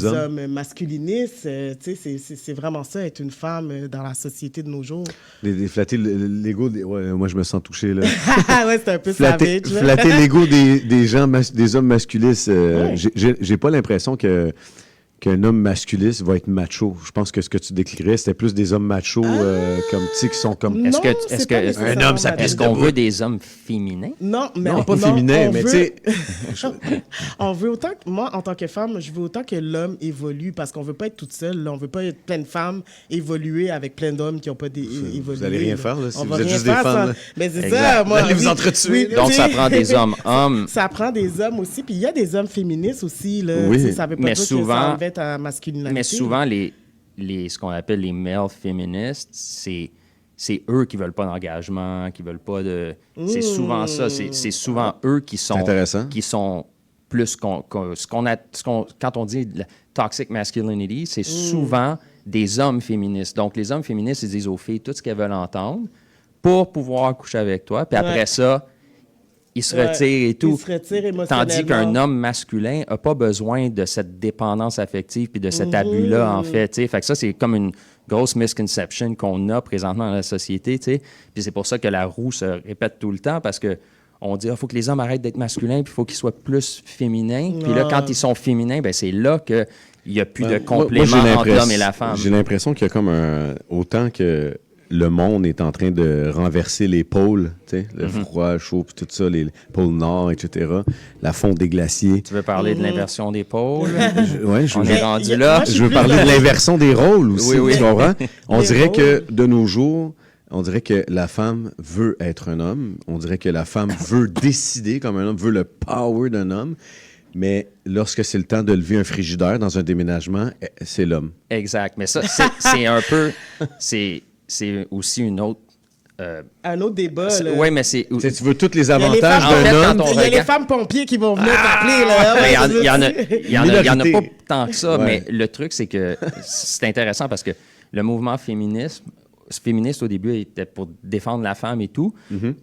hommes masculinistes. Tu sais, c'est vraiment ça, être une femme dans la société de nos jours. Flatter l'ego ouais, moi, je me sens touché, là. Ouais, c'est un peu Flatter savage. là. l'ego des hommes masculistes. Ouais. J'ai pas l'impression qu'un homme masculiste va être macho. Je pense que ce que tu décrirais, c'était plus des hommes machos, comme, tu sais, qui sont comme... Non, Est-ce c'est pas que nécessairement un homme, ça macho. est-ce qu'on veut des hommes féminins? Non, mais Non, pas féminin, on mais veut- tu sais... On veut autant que moi, en tant que femme, je veux autant que l'homme évolue parce qu'on veut pas être toute seule. Là. On veut pas être plein de femmes évoluer avec plein d'hommes qui ont pas évolué. Vous allez rien faire, là, si On vous va êtes rien juste des faire femmes, sans- là. Mais c'est Exact. ça, moi. Vous allez vous oui, entretuer. oui, Donc, tu ça sais. prend des hommes-hommes. Ça prend des hommes aussi. Puis il y a des hommes féministes aussi. Là. Oui. Tu sais, ça veut pas Mais dire que souvent- ça enlevait ta masculinité. Mais souvent, ce qu'on appelle les male féministes, c'est eux qui veulent pas d'engagement, qui veulent pas de... C'est souvent ça. C'est souvent eux qui sont... C'est intéressant. Qui sont plus... quand on dit la toxic masculinity, c'est souvent des hommes féministes. Donc, les hommes féministes, ils disent aux filles tout ce qu'elles veulent entendre pour pouvoir coucher avec toi. Puis après Ouais. ça, ils se Ouais. retirent et tout. Ils se retirent émotionnellement. Tandis qu'un homme masculin n'a pas besoin de cette dépendance affective puis de cet abus-là, en fait. T'sais. Fait que ça, c'est comme une grosse misconception qu'on a présentement dans la société. T'sais. Puis c'est pour ça que la roue se répète tout le temps, parce que on dit il faut que les hommes arrêtent d'être masculins puis il faut qu'ils soient plus féminins. Puis là, quand ils sont féminins, ben, c'est là qu'il n'y a plus de complément entre l'homme et la femme. J'ai l'impression qu'il y a comme autant que le monde est en train de renverser les pôles, tu sais, le froid, le chaud, puis tout ça, les pôles nord, etc., la fonte des glaciers. Tu veux parler de l'inversion des pôles? Ouais, On est rendu moi, là. je je veux plus parler dans- de l'inversion des rôles aussi, Oui, oui. tu comprends? On Des dirait que rôles. de nos jours, on dirait que la femme veut être un homme, on dirait que la femme veut décider comme un homme, veut le power d'un homme, mais lorsque c'est le temps de lever un frigidaire dans un déménagement, c'est l'homme. Exact. Mais ça, c'est un peu... C'est aussi une autre... Un autre débat. là. Oui, mais c'est... Tu sais, tu veux tous les Il y a les avantages femmes- d'un En fait, homme. quand on Il y a les regarde- femmes pompiers qui vont venir t'appeler. Là. Mais Ouais, il y en a pas Minorité. tant que ça, Ouais. mais le truc, c'est que c'est intéressant parce que le mouvement féministe, féministe au début était pour défendre la femme et tout,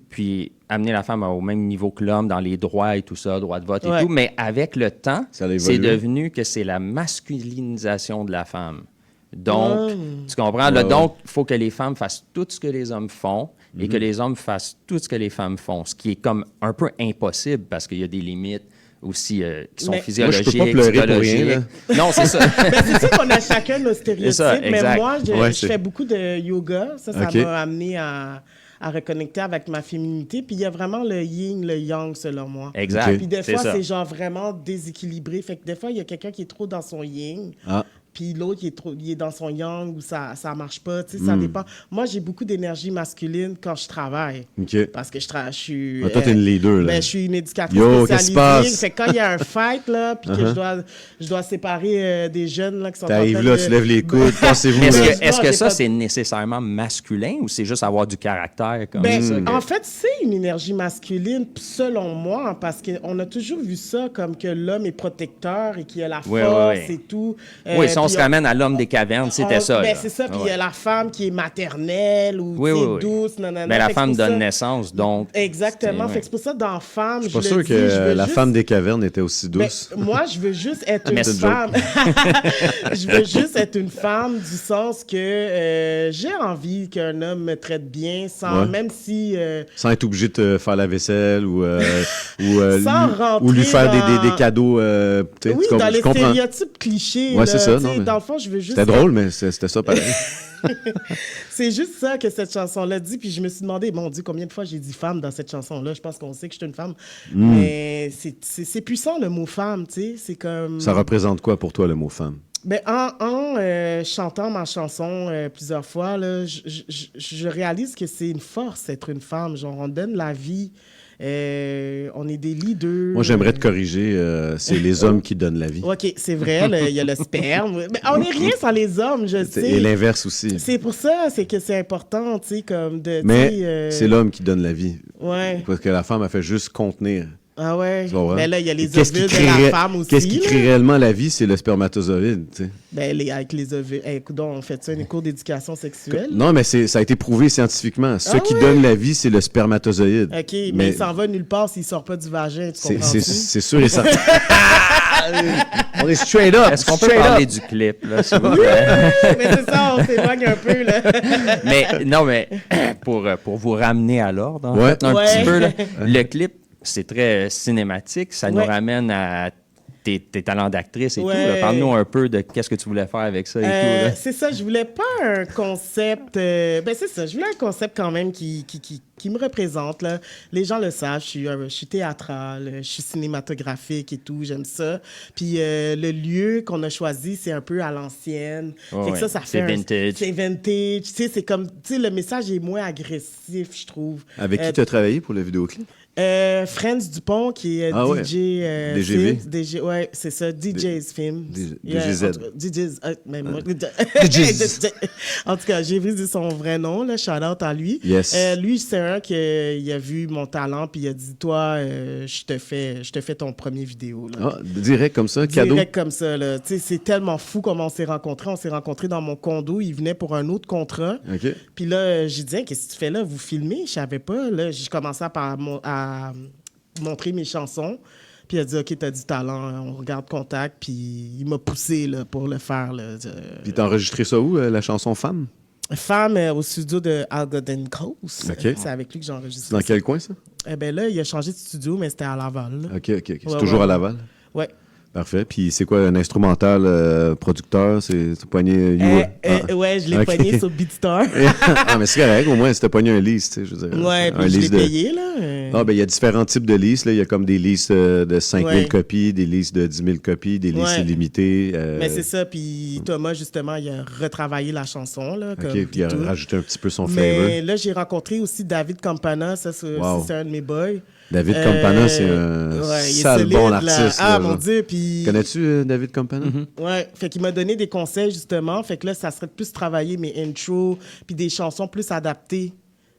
puis amener la femme au même niveau que l'homme dans les droits et tout ça, droit de vote et tout. Mais avec le temps, Ça a évolué. c'est devenu que c'est la masculinisation de la femme. Donc, tu comprends? Là, Ouais. donc, il faut que les femmes fassent tout ce que les hommes font et que les hommes fassent tout ce que les femmes font, ce qui est comme un peu impossible parce qu'il y a des limites aussi qui sont Mais- physiologiques, Moi, je peux pas pleurer pour rien, psychologiques. Non, c'est ça. Ben, c'est sûr qu'on a chacun nos stéréotypes, ça, mais exact. moi, Ouais, je c'est- fais beaucoup de yoga. Ça Ok. m'a amené à reconnecter avec ma féminité. Puis il y a vraiment le yin, le yang, selon moi. Exact. Ok. Puis des C'est fois, ça. c'est genre vraiment déséquilibré. Fait que des fois, il y a quelqu'un qui est trop dans son yin. Ah. Puis l'autre, il est dans son yang ou ça marche pas. Tu sais, ça dépend. Moi, j'ai beaucoup d'énergie masculine quand je travaille. OK. Parce que je suis... Ah, toi, t'es une leader, là. Ben, je suis une éducatrice Yo, qu'est-ce qui se spécialisée. passe? Fait que quand il y a un fight, là, puis que je dois séparer des jeunes là, qui sont en train T'arrives de... là, tu lèves les coudes, pensez-vous. Est-ce là. que, est-ce Non, que j'ai ça, pas- c'est nécessairement masculin ou c'est juste avoir du caractère comme Ben, ça? en fait, c'est une énergie masculine, selon moi, hein, parce qu'on a toujours vu ça comme que l'homme est protecteur et qu'il a la Ouais, force ouais, ouais. et tout. Oui, si on puis se ramène à l'homme des cavernes, c'était ça. Ben, là. c'est ça, puis il Ouais. y a la femme qui est maternelle ou Oui, tu sais, oui, oui. douce, nanana. Mais la Fait que femme c'est pour donne ça- naissance, donc... Exactement. c'est- Fait que c'est pour ça, dans femme, Je suis pas le sûr dis, que je veux la juste- femme des cavernes était aussi Ben, douce. moi, je veux juste être une Mais c'est une femme. Je veux juste être une femme du sens que j'ai envie qu'un homme me traite bien, sans Ouais. même si... Sans être obligé de te faire la vaisselle ou Sans ou lui faire rentrer des dans- cadeaux. Tu sais, Oui, tu dans les comprends. stéréotypes clichés. Ouais, là, c'est ça, tu sais, non, mais- Dans le fond, je veux juste... C'était drôle, mais c'était ça pareil. C'est juste ça que cette chanson-là dit. Puis je me suis demandé, mon Dieu, combien de fois j'ai dit femme dans cette chanson-là. Je pense qu'on sait que je suis une femme. Mais c'est puissant, le mot femme, tu sais. C'est comme... Ça représente quoi pour toi, le mot femme? Ben, en chantant ma chanson plusieurs fois, là, je réalise que c'est une force, être une femme. Genre, on donne la vie. On est des leaders. Moi, j'aimerais te corriger. C'est les hommes qui donnent la vie. OK, c'est vrai, il y a le sperme. Mais on n'est rien sans les hommes, je Et sais. l'inverse aussi. C'est pour ça, c'est que c'est important, tu sais, comme de... Mais tu sais, c'est l'homme qui donne la vie. Ouais. Parce que la femme, elle fait juste contenir. Ah ouais. Tu comprends? Mais là, il y a les Qu'est-ce qui ovules crée de la ré- femme aussi. Qu'est-ce qui là. crée réellement la vie? C'est le spermatozoïde. Tu sais. Ben, avec les ovules. Écoute, on fait ça, une cours d'éducation sexuelle. Non, mais ça a été prouvé scientifiquement. Ce Ah qui ouais? donne la vie, c'est le spermatozoïde. OK, mais il s'en va nulle part s'il sort pas du vagin, tu comprends? C'est sûr et certain. On est straight up. Est-ce qu'on peut straight parler up. du clip, là, s'il vous plaît? Mais c'est ça, on s'éloigne un peu, là. Mais non, mais pour vous ramener à l'ordre, en Ouais. fait, un Ouais. petit peu, là, le clip, c'est très cinématique. Ça nous Ouais. ramène à tes talents d'actrice et tout. Ouais. là. Parle-nous un peu de qu'est-ce que tu voulais faire avec ça et tout. Là. C'est ça, je voulais pas un concept... ben c'est ça, je voulais un concept quand même qui me représente. Là. Les gens le savent, je suis théâtrale, je suis cinématographique et tout, j'aime ça. Puis le lieu qu'on a choisi, c'est un peu à l'ancienne. Ouais, Fait que ça c'est fait vintage. C'est vintage. Tu sais, c'est comme... Tu sais, le message est moins agressif, je trouve. Avec qui tu as travaillé pour le vidéoclip? Franz Dupont, qui est Ah ouais. DJ... DGV? DG, ouais, c'est ça, DJ's Film. DGZ. En tout cas, DJ's... même moi. En tout cas, j'ai vu son vrai nom, là, shout-out à lui. Yes. Lui, c'est un qui a vu mon talent, puis il a dit, toi, je te fais ton premier vidéo. Là. Ah, direct comme ça, cadeau. Direct comme ça, là. Tu sais, c'est tellement fou comment on s'est rencontrés. On s'est rencontrés dans mon condo. Il venait pour un autre contrat. OK. Puis là, j'ai dit, hey, qu'est-ce que tu fais là? Vous filmez? Je savais pas. Là, j'ai commencé à montrer mes chansons. Puis il a dit, OK, t'as du talent, on regarde Contact. Puis il m'a poussé là, pour le faire. Là. Puis t'as enregistré ça où, la chanson Femme? Femme au studio de Algoden Coast. OK. C'est avec lui que j'ai enregistré. Dans ça. quel coin, ça? Eh bien là, il a changé de studio, mais c'était à Laval. Là. OK. C'est Ouais, toujours ouais. à Laval? Ouais. Parfait. Puis c'est quoi, un instrumental producteur? C'est poigné... Ouais, je l'ai OK. pogné sur Beatstar. Ah, mais c'est correct. Au moins, c'était pogné un lease, tu sais, je veux dire. Ouais, un puis je l'ai lease de... payé, là. Ah, ben il y a différents types de leases. Là. Il y a comme des leases de 5 000 Ouais. copies, des leases de 10 000 copies, des leases Ouais. illimitées. Mais c'est ça, puis Thomas, justement, il a retravaillé la chanson, là, comme OK, puis il a tout. rajouté un petit peu son flavor. Mais là, j'ai rencontré aussi David Campana, ça, Wow. c'est un de mes boys. David Campana, c'est un ouais, il est sale solide, bon là. artiste. Ah, là, mon genre. Dieu, puis... Connais-tu David Campana? Ouais, fait qu'il m'a donné des conseils, justement. Fait que là, ça serait de plus travailler mes intros, puis des chansons plus adaptées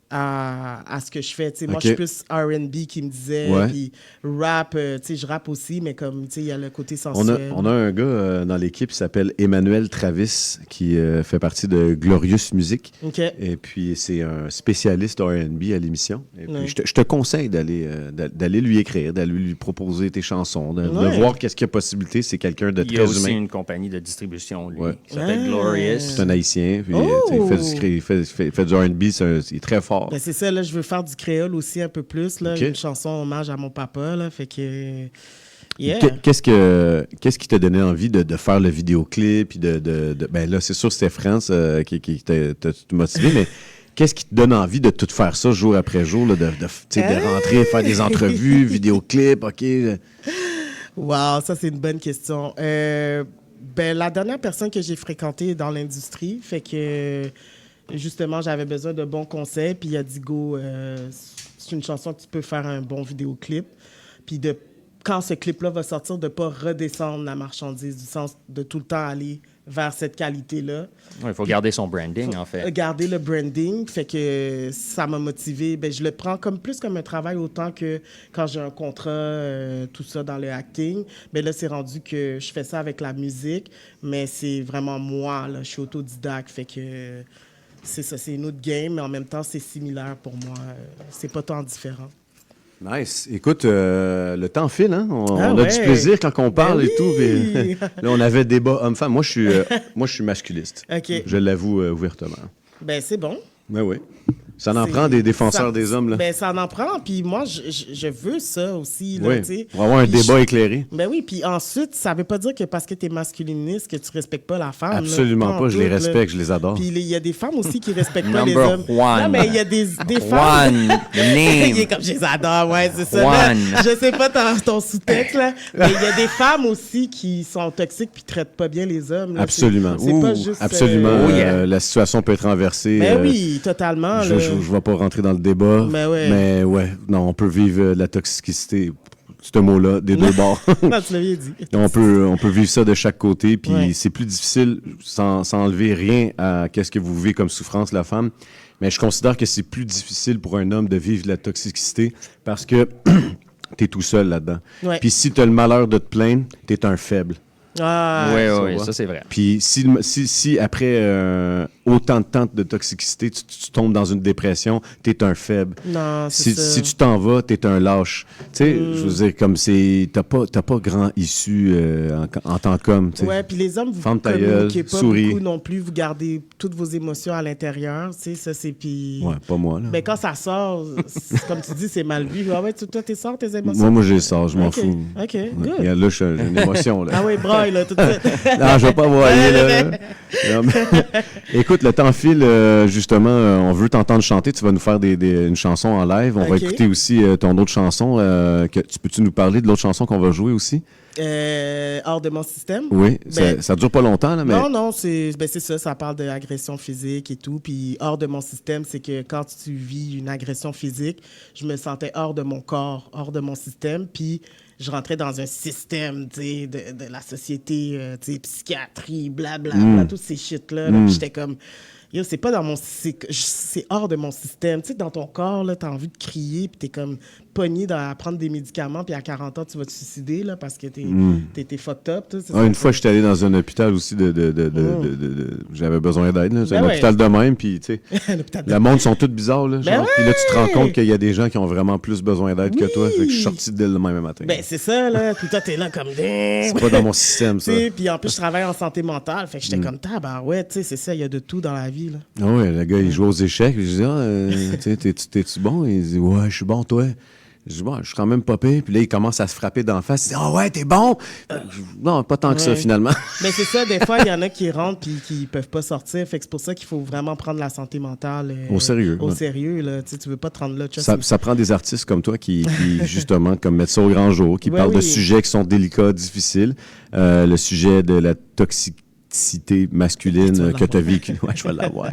à ce que je fais. Tu sais, moi, Ok. je suis plus R&B qui me disait, Ouais. puis rap, tu sais, je rappe aussi, mais comme, tu sais, il y a le côté On sensuel. a un gars dans l'équipe qui s'appelle Emmanuel Travis, qui fait partie de Glorious Music. OK. Et puis, c'est un spécialiste R&B à l'émission. Et puis, Ouais. je te conseille d'aller lui écrire, d'aller lui proposer tes chansons, de Ouais. voir qu'est-ce qu'il y a possibilité. C'est quelqu'un de Il y a très aussi humain. une compagnie de distribution, lui, Ouais. qui s'appelle Ah. Glorious. C'est un Haïtien. Puis, Oh! il fait du R&B, il est très fort. Ben, c'est ça, là, je veux faire du créole aussi un peu plus, là, OK. une chanson hommage à mon papa, là, fait que... Yeah. Qu'est-ce qui t'a donné envie de faire le vidéoclip? Puis ben là, c'est sûr, c'était France qui t'a motivé, mais qu'est-ce qui te donne envie de tout faire ça jour après jour, là, tu sais, de rentrer, faire des entrevues, vidéoclips, OK? Wow, ça, c'est une bonne question. Ben, la dernière personne que j'ai fréquentée est dans l'industrie, fait que, justement, j'avais besoin de bons conseils, puis il a dit, go, c'est une chanson que tu peux faire un bon vidéoclip, puis quand ce clip-là va sortir, de ne pas redescendre la marchandise, du sens de tout le temps aller vers cette qualité-là. Il faut garder son branding, en fait. Garder le branding, fait que ça m'a motivé. Ben, je le prends plus comme un travail autant que quand j'ai un contrat, tout ça dans le acting. Mais là, c'est rendu que je fais ça avec la musique, mais c'est vraiment moi, là. Je suis autodidacte, fait que c'est ça, c'est une autre game, mais en même temps, c'est similaire pour moi. C'est pas tant différent. Nice. Écoute, le temps file, hein? On a ouais. du plaisir quand on parle Ben et tout. oui. Puis, là, on avait débat homme-femme. Moi, je suis masculiste. OK. Je l'avoue ouvertement. Ben, c'est bon. Ben oui. Ça en C'est- prend des défenseurs ça- des hommes, là. Ben, ça en prend. Puis moi, je veux ça aussi. Là, Oui, tu sais. pour avoir un Puis débat éclairé. Ben oui, puis ensuite, ça veut pas dire que parce que tu es masculiniste que tu respectes pas la femme. là. Absolument pas. Je les respecte, je les adore. Puis il y a des femmes aussi qui respectent pas les Number hommes. one. Non, mais il y a des femmes. One Il est name. comme je les adore, ouais, c'est ça. Là, One. je sais pas ton sous-texte, là, mais il y a des femmes aussi qui sont toxiques puis traitent pas bien les hommes. Là. Absolument. C'est pas juste. Absolument. Oh, yeah. La situation peut être renversée. Ben oui, totalement. Je là. ne vais pas rentrer dans le débat. Ben ouais. Mais ouais, non, on peut vivre de la toxicité, ce mot-là, des deux bords. Non, tu l'avais dit. On peut vivre ça de chaque côté, puis Ouais. c'est plus difficile sans enlever rien à qu'est-ce que vous vivez comme souffrance, la femme. Mais je considère que c'est plus difficile pour un homme de vivre de la toxicité parce que t'es tout seul là-dedans. Ouais. Puis si t'as le malheur de te plaindre, t'es un faible. Ah, Oui, ça oui, va. ça, c'est vrai. Puis si après autant de temps de toxicité, tu tombes dans une dépression, t'es un faible. non, c'est ça. Si tu t'en vas, t'es un lâche. Tu sais, je veux dire, comme c'est... T'as pas grand issue en tant qu'homme, tu sais. Ouais, puis les hommes, vous Ferme ta communiquez gueule, pas souris. beaucoup non plus. Vous gardez toutes vos émotions à l'intérieur, tu sais, ça, c'est... Puis... Ouais, pas moi, là. Ben, quand ça sort, comme tu dis, c'est mal vu. Ah ouais, toi, t'es sors tes émotions? Moi, j'ai ça, je m'en OK, fous. OK, Ouais. good. Regarde, là, j'ai une émotion, là. Ah oui, braille, là, tout de suite. Non, je vais pas voyer, là. Non, mais- Écoute, le temps file, justement, on veut t'entendre chanter. Tu vas nous faire une chanson en live. On va OK. écouter aussi ton autre chanson. Peux-tu nous parler de l'autre chanson qu'on va jouer aussi? Hors de mon système? Oui, Ben, ça dure pas longtemps, là, mais... Non, c'est ça, ça parle d'agression physique et tout. Puis hors de mon système, c'est que quand tu vis une agression physique, je me sentais hors de mon corps, hors de mon système. Puis je rentrais dans un système, tu sais, de la société, tu sais, psychiatrie, blablabla, tous ces shit-là. là. Puis j'étais comme... Yo, c'est pas dans mon... C'est hors de mon système. Tu sais, dans ton corps, là, t'as envie de crier, puis t'es comme pogné à prendre des médicaments, puis à 40 ans, tu vas te suicider, là, parce que t'es fucked up. Tu sais, c'est Ah, ça. une fois, j'étais allé dans un hôpital aussi j'avais besoin d'aide, là. C'est Ben un ouais. hôpital de même, puis, tu sais, L'hôpital de- le monde sont tous bizarres, là. Ben Genre, puis là, tu te rends ouais. compte qu'il y a des gens qui ont vraiment plus besoin d'aide que toi. Fait que je suis Oui. sorti de le même matin. Ben, c'est ça, là. Puis toi, t'es là comme... C'est pas dans mon système, ça. Tu sais, puis en plus, je travaille en santé mentale. Fait que j'étais comme, ouais, tu sais, c'est ça, il y a de tout dans la vie, là. Ah ouais, le gars, il joue aux échecs. Je dis, tu sais, t'es-tu bon? Il dit, ouais, je suis bon, toi. Je dis, bon, je suis quand même pas pire. Puis là, il commence à se frapper d'en face. Il dit, ah ouais, t'es bon? Non, pas tant que ça, Ouais. finalement. Mais c'est ça, des fois, il y en a qui rentrent puis qui peuvent pas sortir. Fait que c'est pour ça qu'il faut vraiment prendre la santé mentale Au sérieux, Au ouais. sérieux, là. Tu sais, tu veux pas te rendre là. Ça prend des artistes comme toi qui justement, comme mettent ça au grand jour, qui Ouais, parlent de oui. sujets qui sont délicats, difficiles. Le sujet de la toxicité toxicité masculine que tu as vécue. Ouais, je vais l'avoir.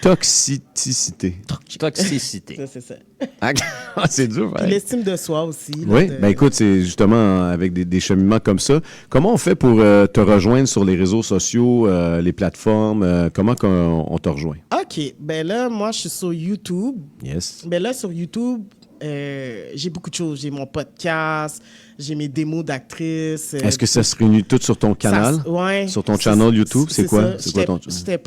Toxicité. Toxicité. Ça, c'est ça. Ah, c'est dur. Puis Ouais. l'estime de soi aussi. là, Oui, de- ben écoute, c'est justement avec des cheminements comme ça. Comment on fait pour te rejoindre sur les réseaux sociaux, les plateformes? Comment on te rejoint? OK. Ben là, moi, je suis sur YouTube. Yes. Ben là, sur YouTube, j'ai beaucoup de choses. J'ai mon podcast, j'ai mes démos d'actrice. Est-ce que ça se réunit tout sur ton canal? Ouais. Sur ton channel YouTube? C'est quoi? ça. C'est quoi ton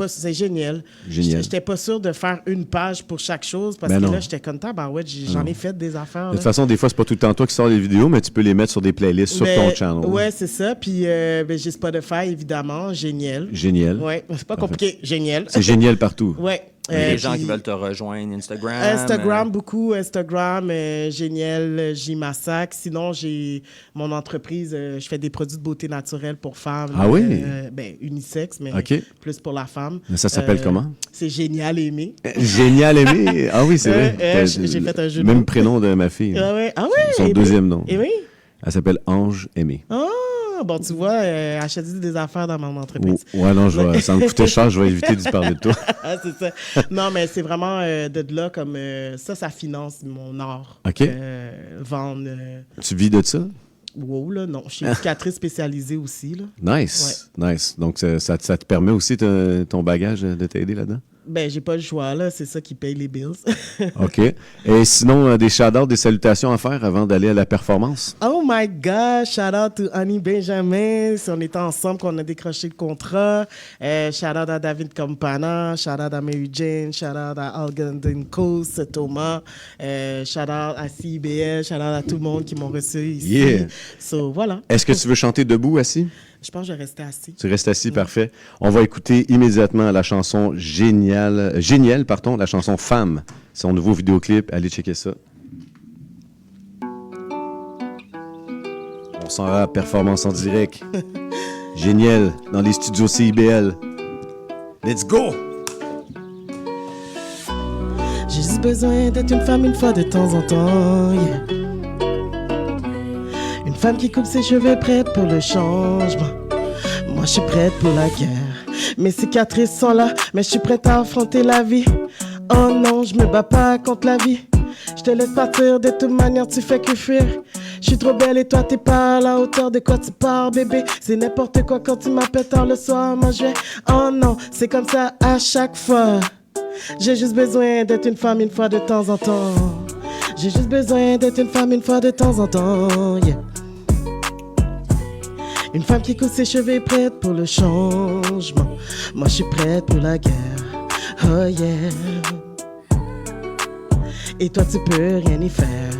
C'est génial. Génial. J'étais pas sûr de faire une page pour chaque chose parce Ben que non. là, j'étais content. Ben ouais, j'en ai fait des affaires. De toute là. façon, des fois, c'est pas tout le temps toi qui sors les vidéos, mais tu peux les mettre sur des playlists sur Ben, ton channel. Ouais, c'est ça. Puis ben, j'ai Spotify, évidemment. Génial. Génial. Ouais, c'est pas compliqué. Génial. C'est génial partout. Ouais. Les gens puis qui veulent te rejoindre, Instagram. Instagram, beaucoup. Instagram, génial, J-Massac. Sinon, j'ai mon entreprise. Je fais des produits de beauté naturelle pour femmes. Ah oui? Ben, unisexe, mais OK. plus pour la femme. Mais ça s'appelle comment? C'est Génial Aimé. Génial aimé. Ah oui, c'est vrai. j'ai fait un jeu de Même mots. prénom de ma fille. Ah ouais? Ah ouais? Son Aimé? deuxième nom. Aimé? Elle s'appelle Ange Aimé. Ah, bon, tu vois, achète des affaires dans mon entreprise. Ouais, non, ça me coûtait cher, je vais éviter d'y parler de toi. Ah, c'est ça. Non, mais c'est vraiment de là comme ça finance mon art. OK. Vendre. Tu vis de ça? Wow, là, non. Je suis éducatrice spécialisée aussi, là. Nice, nice. Donc, ça te permet aussi ton bagage de t'aider là-dedans? Ben, j'ai pas le choix, là. C'est ça qui paye les bills. OK. Et sinon, des shout-outs, des salutations à faire avant d'aller à la performance? Oh my God! Shout out to Annie Benjamin. On était ensemble qu'on a décroché le contrat. Shout out à David Campana. Shout out à Mary Jane. Shout out à Algonquin Coast, Thomas. Shout out à CIBL. Shout out à tout le monde qui m'ont reçu ici. Yeah. So, voilà. Est-ce que tu veux chanter debout, assis? Je pense que je vais rester assis. Tu restes assis, parfait. On va écouter immédiatement la chanson Génial, la chanson Femme. C'est son nouveau vidéoclip. Allez checker ça. On s'en va à performance en direct. Génial, dans les studios CIBL. Let's go! J'ai juste besoin d'être une femme une fois de temps en temps, yeah. Une femme qui coupe ses cheveux prête pour le changement. Moi je suis prête pour la guerre. Mes cicatrices sont là, mais je suis prête à affronter la vie. Oh non, je me bats pas contre la vie. Je te laisse partir, de toute manière tu fais que fuir. Je suis trop belle et toi t'es pas à la hauteur de quoi tu pars, bébé. C'est n'importe quoi quand tu m'appelles tard le soir. Moi je vais, oh non, c'est comme ça à chaque fois. J'ai juste besoin d'être une femme une fois de temps en temps. J'ai juste besoin d'être une femme une fois de temps en temps, yeah. Une femme qui coupe ses cheveux prête pour le changement. Moi je suis prête pour la guerre, oh yeah. Et toi tu peux rien y faire,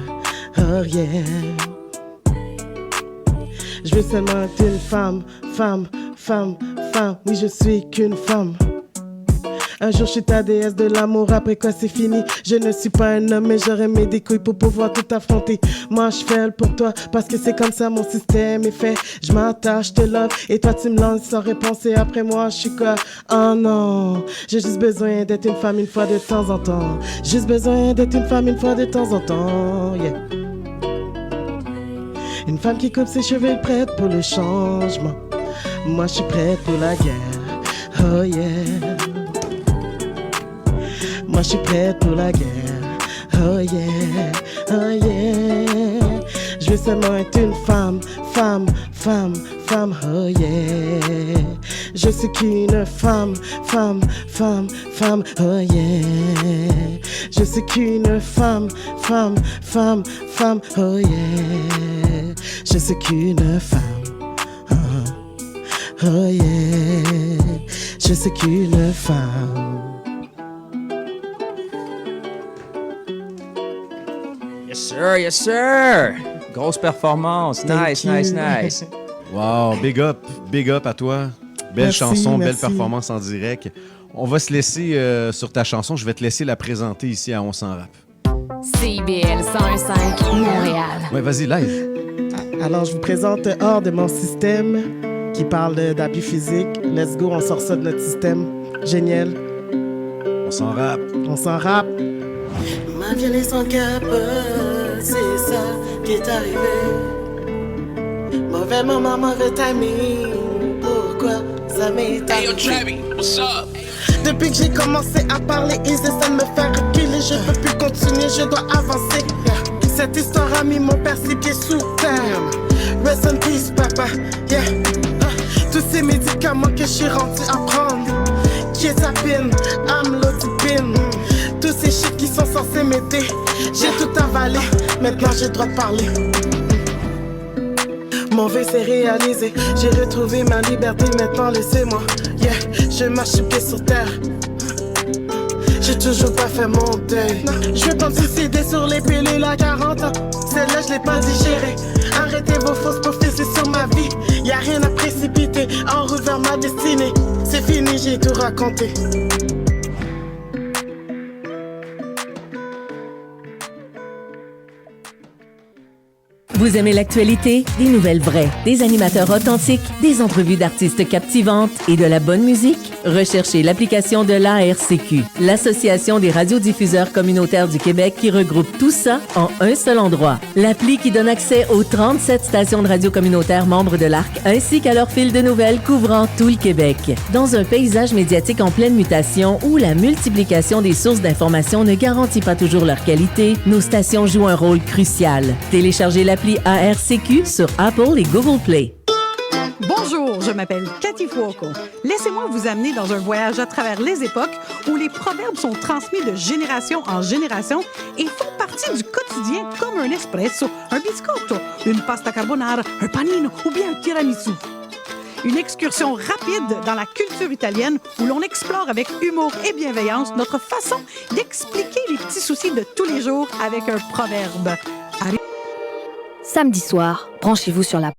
oh yeah. Je veux seulement être une femme, femme, femme, femme. Oui je suis qu'une femme. Un jour je suis ta déesse de l'amour, après quoi c'est fini. Je ne suis pas un homme mais j'aurais mis des couilles pour pouvoir tout affronter. Moi je fais pour toi parce que c'est comme ça mon système est fait. Je m'attache, te love et toi tu me lances sans réponse. Et après moi je suis quoi? Oh non, j'ai juste besoin d'être une femme une fois de temps en temps. Juste besoin d'être une femme une fois de temps en temps, yeah. Une femme qui coupe ses cheveux prête pour le changement. Moi je suis prête pour la guerre, oh yeah. Moi je suis prête pour la guerre, oh yeah, oh yeah. Je veux seulement être une femme, femme, femme, femme, oh yeah. Je suis qu'une femme, femme, femme, femme, oh yeah. Je suis qu'une femme, femme, femme, femme, oh yeah. Je suis qu'une femme, oh yeah. Je suis qu'une femme. Yes, sir, yes, sir! Grosse performance. Nice, Thank nice, you. nice. Wow, big up à toi. Belle Merci, chanson, belle merci. performance en direct. On va se laisser sur ta chanson. Je vais te laisser la présenter ici à On s'en rappe. CIBL 101.5 Montréal. Ouais, vas-y, live. Alors, je vous présente Hors de mon système, qui parle d'abus physiques. Let's go, on sort ça de notre système. Génial. On s'en rappe. On s'en rappe. Ma violée sans cap, c'est ça qui est arrivé. Mauvais moment, mauvais timing. Pourquoi ça Hey yo, Travis, what's up? Depuis que j'ai commencé à parler, ils essaient de me faire reculer. Je peux plus continuer, je dois avancer. Cette histoire a mis mon père ses pieds sous terre. Rest in peace, papa. Yeah. Tous ces médicaments que je suis rendu à prendre. Kétapine, amlodipine. Tous ces shit qui sont censés m'aider. J'ai tout avalé, maintenant j'ai le droit de parler. Mon vœu s'est réalisé, j'ai retrouvé ma liberté, maintenant laissez-moi. Yeah, je marche sur pied sur terre. J'ai toujours pas fait mon deuil. Je vais pas me suicider sur les pilules à 40 ans. Celle-là je l'ai pas digérée. Arrêtez vos fausses prophéties sur ma vie. Y'a rien à précipiter, en route vers ma destinée. C'est fini, j'ai tout raconté. Vous aimez l'actualité? Des nouvelles vraies, des animateurs authentiques, des entrevues d'artistes captivantes et de la bonne musique? Recherchez l'application de l'ARCQ, l'Association des radiodiffuseurs communautaires du Québec, qui regroupe tout ça en un seul endroit. L'appli qui donne accès aux 37 stations de radio communautaires membres de l'ARC, ainsi qu'à leur fil de nouvelles couvrant tout le Québec. Dans un paysage médiatique en pleine mutation où la multiplication des sources d'informations ne garantit pas toujours leur qualité, nos stations jouent un rôle crucial. Téléchargez l'appli ARCQ sur Apple et Google Play. Bonjour, je m'appelle Cathy Fuoco. Laissez-moi vous amener dans un voyage à travers les époques où les proverbes sont transmis de génération en génération et font partie du quotidien comme un espresso, un biscotto, une pasta carbonara, un panino ou bien un tiramisu. Une excursion rapide dans la culture italienne où l'on explore avec humour et bienveillance notre façon d'expliquer les petits soucis de tous les jours avec un proverbe. Samedi soir, branchez-vous sur la